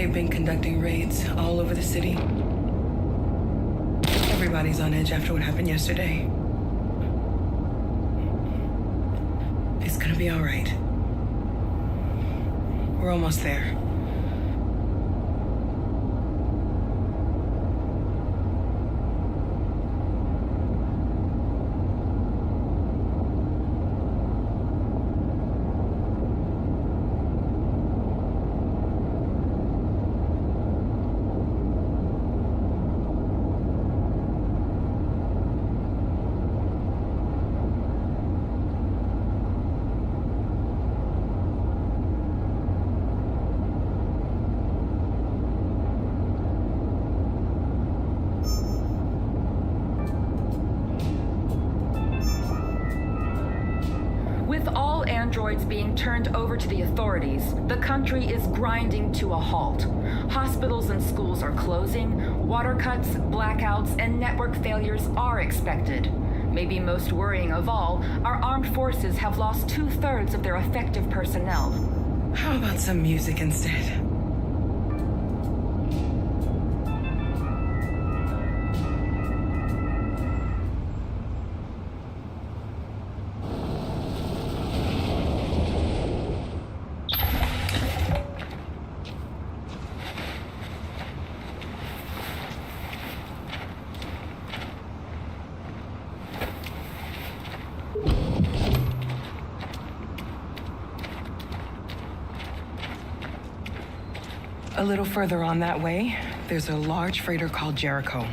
They've been conducting raids all over the city. Everybody's on edge after what happened yesterday. It's gonna be all right. We're almost there. Androids being turned over to the authorities, the country is grinding to a halt. Hospitals and schools are closing, water cuts, blackouts, and network failures are expected. Maybe most worrying of all, our armed forces have lost 2/3 of their effective personnel. How about some music instead? A little further on that way, there's a large freighter called Jericho.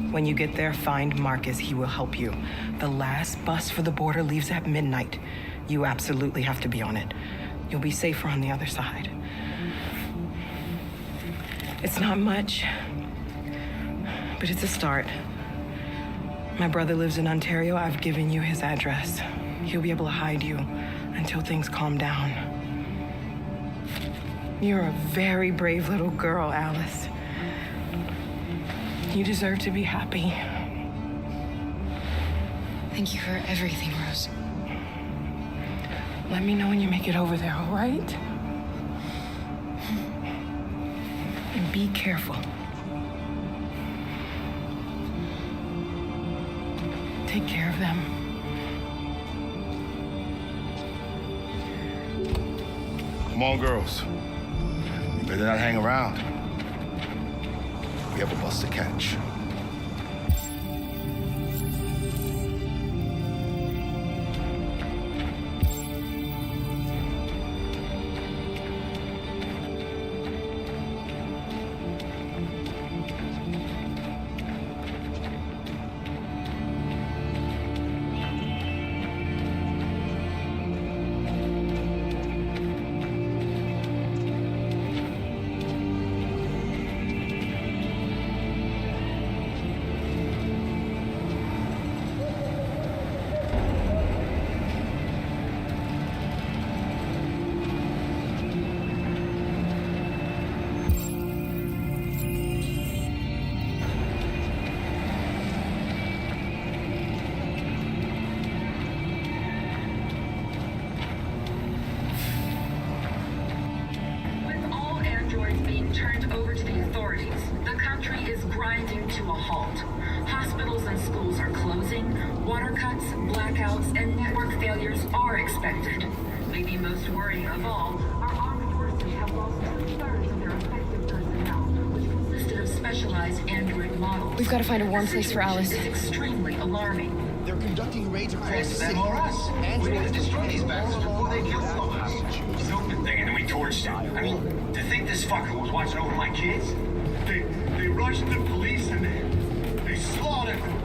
When you get there, find Marcus. He will help you. The last bus for the border leaves at midnight. You absolutely have to be on it. You'll be safer on the other side. It's not much, but it's a start. My brother lives in Ontario. I've given you his address. He'll be able to hide you until things calm down. You're a very brave little girl, Alice. You deserve to be happy. Thank you for everything, Rose. Let me know when you make it over there, all right? And be careful. Take care of them. Come on, girls. You better not hang around. We have a bus to catch. Turned over to the authorities, the country is grinding to a halt. Hospitals and schools are closing, water cuts, blackouts, and network failures are expected. Maybe most worrying of all, our armed forces have lost 2/3 of their effective personnel, which consisted of specialized android models. We've got to find a warm place for Alice. This is extremely alarming. They're conducting raids across the city. Them or us. We need to destroy these bastards before they kill all of us. Stupid thing, and then we torched it. I mean, to think this fucker was watching over my kids? They rushed the police and they slaughtered them.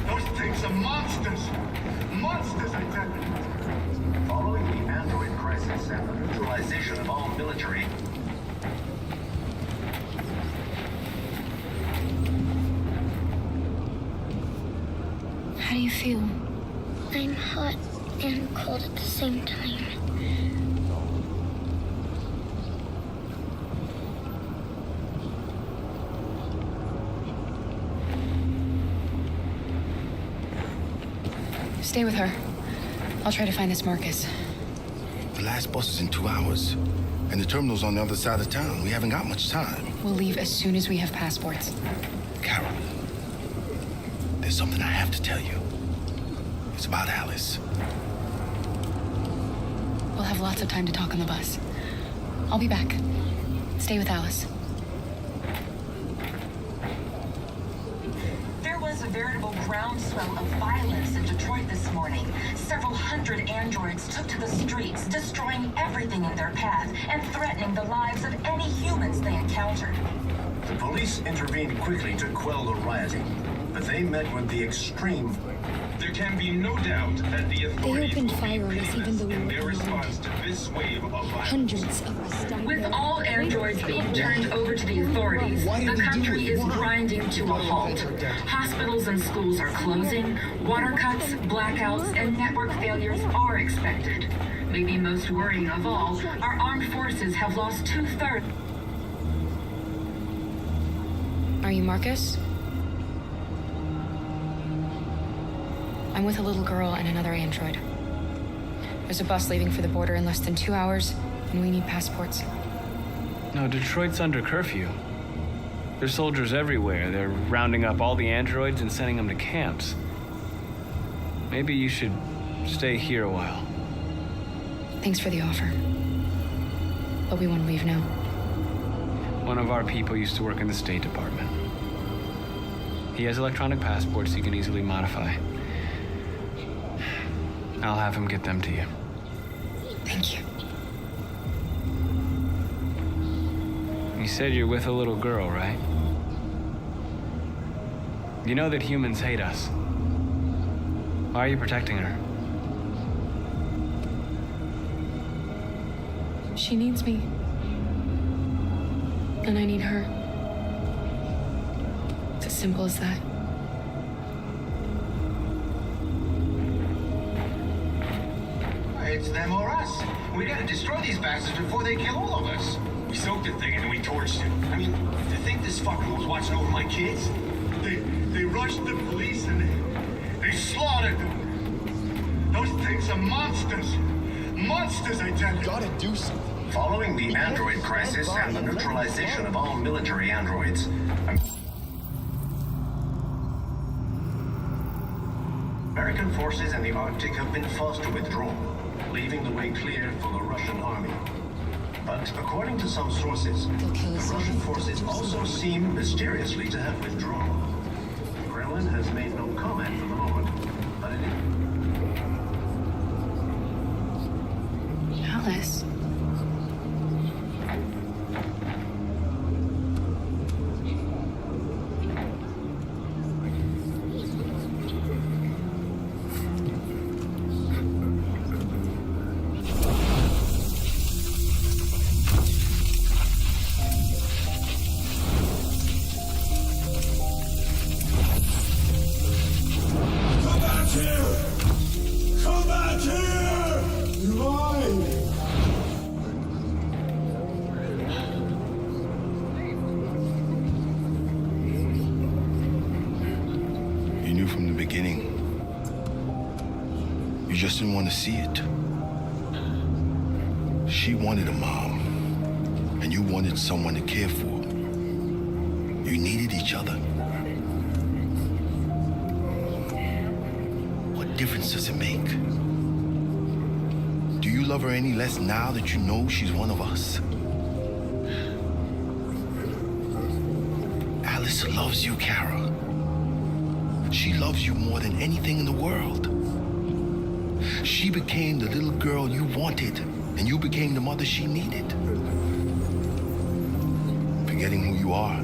Those things are monsters. Monsters, I tell you. Following the android crisis and the neutralization of all military. How do you feel? I'm hot and cold at the same time. Stay with her. I'll try to find this Marcus. The last bus is in 2 hours. And the terminal's on the other side of town. We haven't got much time. We'll leave as soon as we have passports. Carol, there's something I have to tell you. It's about Alice. We'll have lots of time to talk on the bus. I'll be back. Stay with Alice. There was a veritable groundswell of violence in Detroit this morning. Several hundred androids took to the streets, destroying everything in their path and threatening the lives of any humans they encountered. The police intervened quickly to quell the rioting, but they met with the extreme. There can be no doubt that the authorities opened will fire on be us even though we in were their unarmed. response to this wave of violence. Hundreds of us. With all androids being turned over to the authorities, the country is grinding to a halt. Hospitals and schools are closing, water cuts, blackouts, and network failures are expected. Maybe most worrying of all, our armed forces have lost 2/3. Are you Marcus? I'm with a little girl and another android. There's a bus leaving for the border in less than 2 hours, and we need passports. No, Detroit's under curfew. There's soldiers everywhere. They're rounding up all the androids and sending them to camps. Maybe you should stay here a while. Thanks for the offer. But we want to leave now. One of our people used to work in the State Department. He has electronic passports he can easily modify. I'll have him get them to you. Thank you. You said you're with a little girl, right? You know that humans hate us. Why are you protecting her? She needs me. And I need her. It's as simple as that. It's them or us. We gotta destroy these bastards before they kill all of us. We soaked the thing and then we torched it. I mean, to think this fucker was watching over my kids? They rushed the police and they slaughtered them. Those things are monsters. Monsters, I tell you. Gotta do something. Following the android crisis and the neutralization of all military androids, American forces in the Arctic have been forced to withdraw, leaving the way clear for the Russian army. But according to some sources, They'll kill us the Russian all. forces also seem mysteriously to have withdrawn. The Kremlin has made no comment for the moment, but it is. Alice. You knew from the beginning. You just didn't want to see it. She wanted a mom, and you wanted someone to care for. You needed each other. What difference does it make? Do you love her any less now that you know she's one of us? Alice loves you, Kara. She loves you more than anything in the world. She became the little girl you wanted, and you became the mother she needed. Forgetting who you are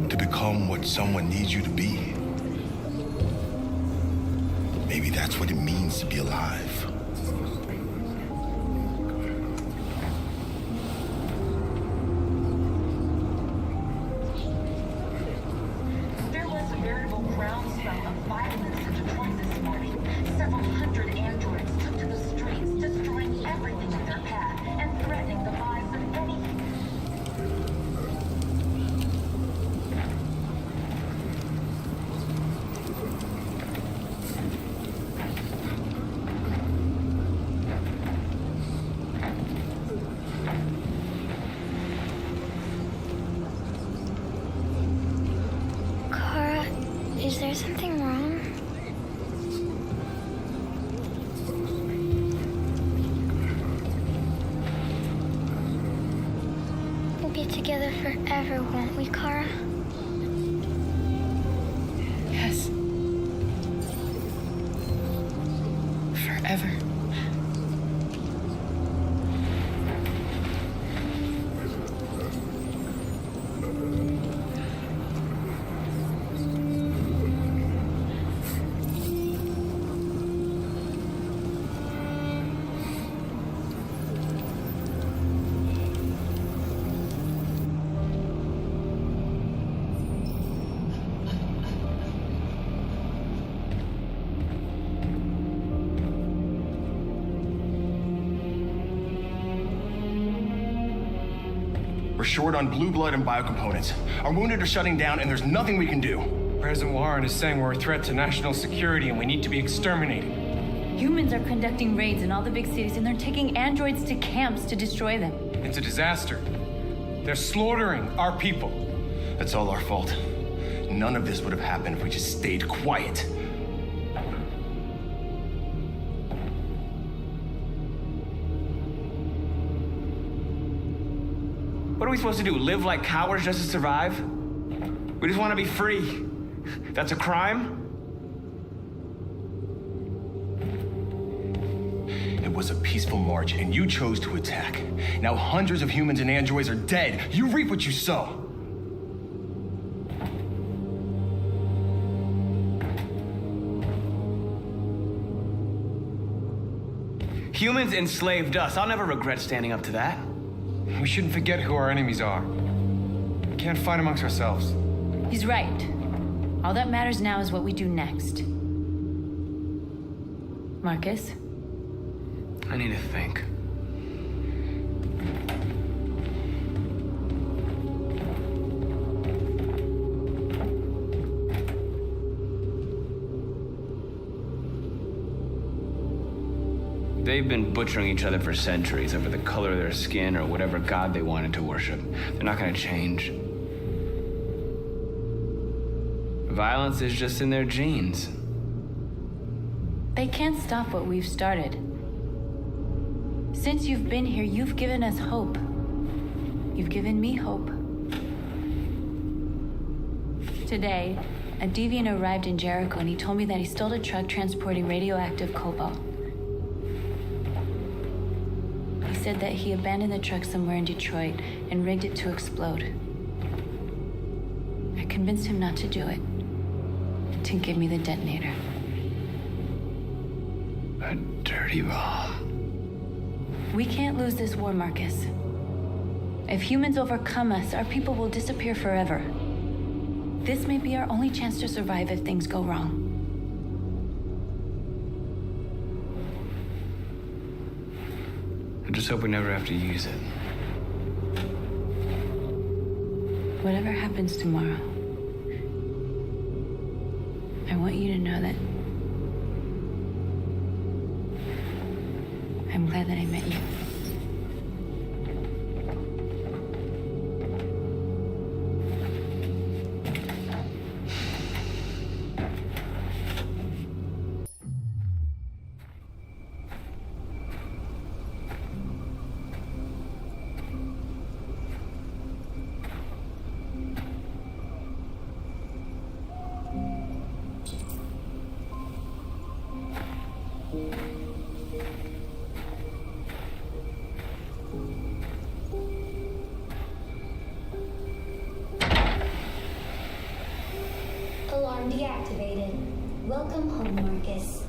to become what someone needs you to be. Maybe that's what it means to be alive. There was a veritable groundswell of violence in Detroit this morning. Several hundred androids took to the streets, destroying everything in their path and threatening the lives of any. forever, won't we, Kara? Yes. Forever. We're short on blue blood and biocomponents. Our wounded are shutting down, and there's nothing we can do. President Warren is saying we're a threat to national security and we need to be exterminated. Humans are conducting raids in all the big cities, and they're taking androids to camps to destroy them. It's a disaster. They're slaughtering our people. That's all our fault. None of this would have happened if we just stayed quiet. What are we supposed to do? Live like cowards just to survive? We just want to be free. That's a crime? It was a peaceful march, and you chose to attack. Now hundreds of humans and androids are dead. You reap what you sow. Humans enslaved us. I'll never regret standing up to that. We shouldn't forget who our enemies are. We can't fight amongst ourselves. He's right. All that matters now is what we do next. Marcus? I need to think. They've been butchering each other for centuries over the color of their skin or whatever god they wanted to worship. They're not gonna change. Violence is just in their genes. They can't stop what we've started. Since you've been here, you've given us hope. You've given me hope. Today, a deviant arrived in Jericho and he told me that he stole a truck transporting radioactive cobalt. He said that he abandoned the truck somewhere in Detroit and rigged it to explode. I convinced him not to do it, and to give me the detonator. A dirty bomb. We can't lose this war, Marcus. If humans overcome us, our people will disappear forever. This may be our only chance to survive if things go wrong. I just hope we never have to use it. Whatever happens tomorrow, I want you to know that I'm glad that I met you. Alarm deactivated. Welcome home, Marcus.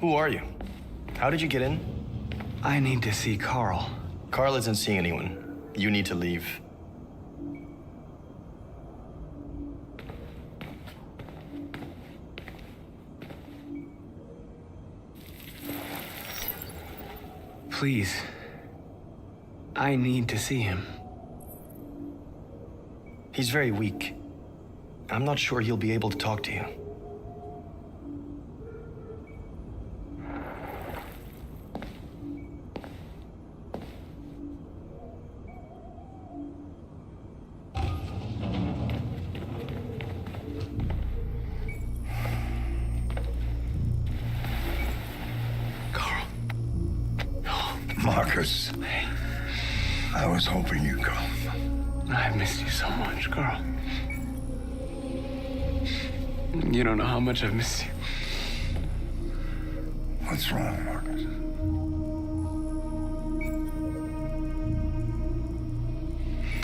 Who are you? How did you get in? I need to see Carl. Carl isn't seeing anyone. You need to leave. Please. I need to see him. He's very weak. I'm not sure he'll be able to talk to you. Marcus. I was hoping you'd come. I've missed you so much, Carl. You don't know how much I've missed you. What's wrong, Marcus?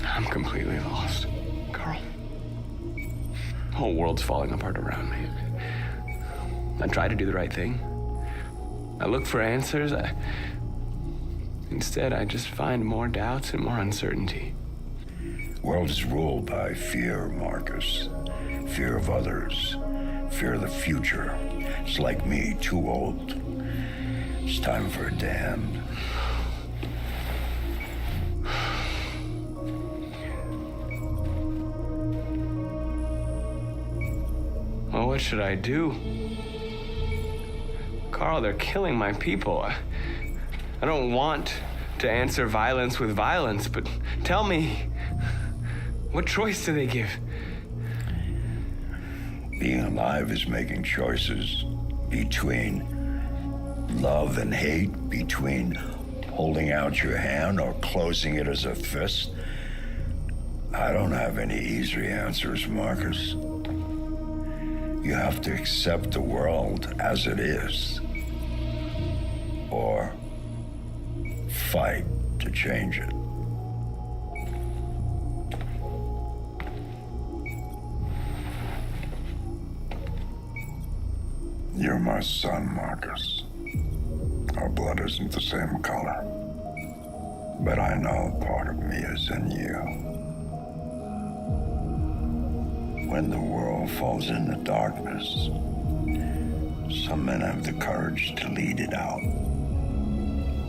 I'm completely lost, Carl. The whole world's falling apart around me. I try to do the right thing. I look for answers. Instead, I just find more doubts and more uncertainty. The world is ruled by fear, Marcus. Fear of others. Fear of the future. It's like me, too old. It's time for a damned. Well, what should I do? Carl, they're killing my people. I don't want to answer violence with violence, but tell me, what choice do they give? Being alive is making choices between love and hate, between holding out your hand or closing it as a fist. I don't have any easy answers, Marcus. You have to accept the world as it is, or fight to change it. You're my son, Marcus. Our blood isn't the same color, but I know part of me is in you. When the world falls into darkness, some men have the courage to lead it out.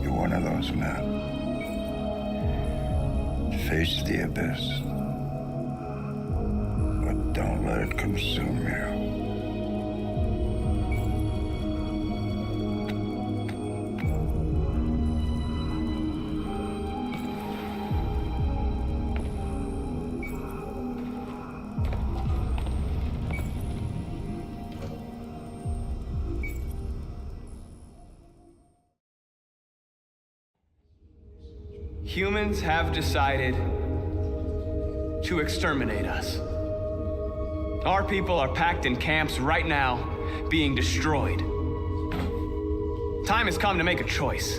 You're one of those men. Face the abyss, but don't let it consume you. Humans have decided to exterminate us. Our people are packed in camps right now, being destroyed. Time has come to make a choice.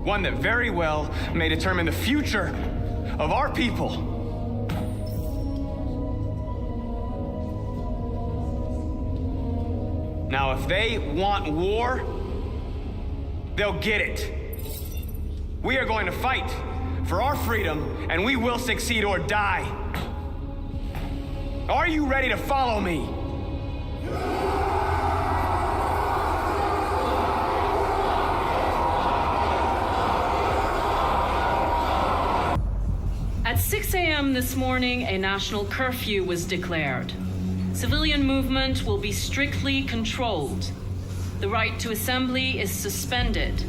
One that very well may determine the future of our people. Now, if they want war, they'll get it. We are going to fight for our freedom, and we will succeed or die. Are you ready to follow me? At 6 a.m. this morning, a national curfew was declared. Civilian movement will be strictly controlled. The right to assembly is suspended.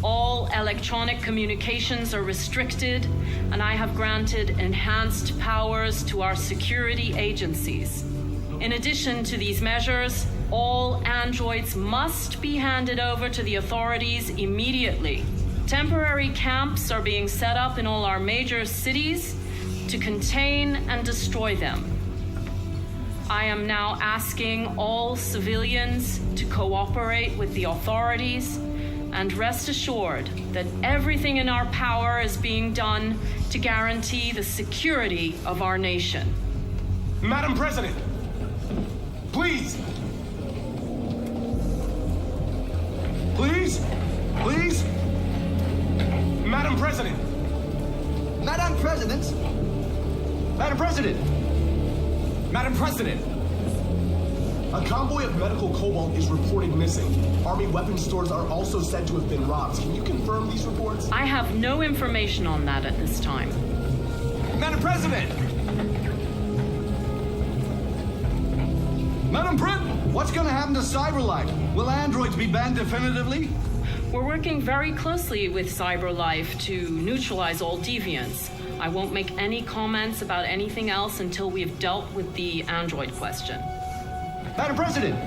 All electronic communications are restricted, and I have granted enhanced powers to our security agencies. In addition to these measures, all androids must be handed over to the authorities immediately. Temporary camps are being set up in all our major cities to contain and destroy them. I am now asking all civilians to cooperate with the authorities and rest assured that everything in our power is being done to guarantee the security of our nation. Madam President, please. Please? Please? Madam President. Madam President. Madam President. Madam President. A convoy of medical cobalt is reported missing. Army weapons stores are also said to have been robbed. Can you confirm these reports? I have no information on that at this time. Madam President! Madam Prit, what's going to happen to CyberLife? Will androids be banned definitively? We're working very closely with CyberLife to neutralize all deviants. I won't make any comments about anything else until we've dealt with the android question. Madam President!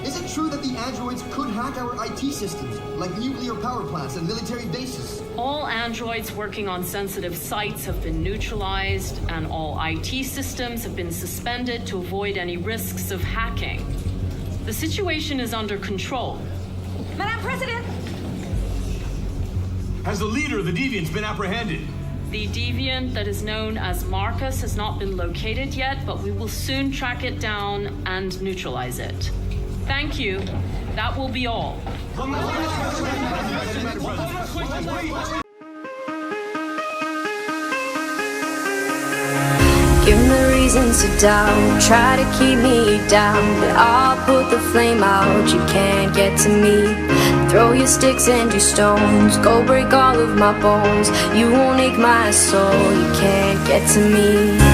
Is it true that the androids could hack our IT systems, like nuclear power plants and military bases. All androids working on sensitive sites have been neutralized, and all IT systems have been suspended to avoid any risks of hacking. The situation is under control. Madam President! Has the leader of the Deviants been apprehended? The deviant that is known as Marcus has not been located yet, but we will soon track it down and neutralize it. Thank you. That will be all. Give me reasons to doubt, try to keep me down, but I'll put the flame out, you can't get to me. Throw your sticks and your stones, go break all of my bones. You won't ache my soul, you can't get to me.